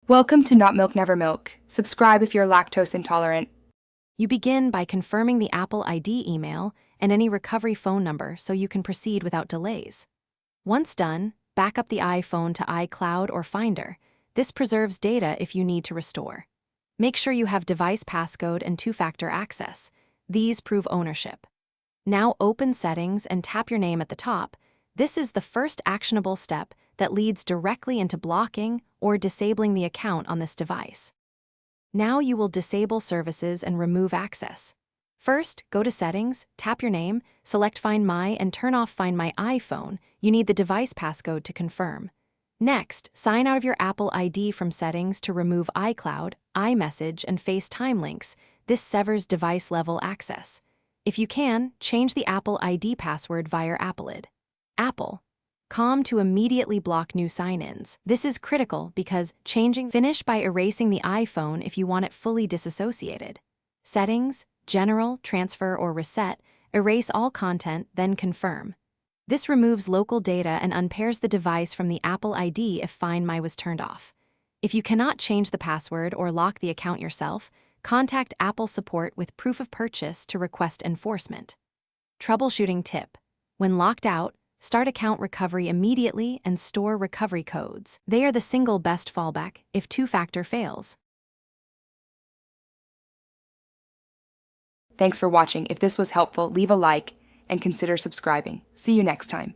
Welcome to Not Milk Never Milk. Subscribe if you're lactose intolerant. You begin by confirming the Apple ID email and any recovery phone number so you can proceed without delays. Once done, back up the iPhone to iCloud or Finder. This preserves data if you need to restore. Make sure you have device passcode and two-factor access. These prove ownership. Now open Settings and tap your name at the top. This is the first actionable step that leads directly into blocking or disabling the account on this device. Now you will disable services and remove access. First, go to Settings, tap your name, select Find My, and turn off Find My iPhone. You need the device passcode to confirm. Next, sign out of your Apple ID from Settings to remove iCloud, iMessage, and FaceTime links. This severs device-level access. If you can, change the Apple ID password via Appleid. Apple. Com to immediately block new sign-ins. This is critical because finish by erasing the iPhone if you want it fully disassociated. Settings, General, Transfer, or Reset, erase all content, then confirm. This removes local data and unpairs the device from the Apple ID if Find My was turned off. If you cannot change the password or lock the account yourself, contact Apple support with proof of purchase to request enforcement. Troubleshooting tip. When locked out, start account recovery immediately and store recovery codes. They are the single best fallback if two-factor fails. Thanks for watching. If this was helpful, leave a like and consider subscribing. See you next time.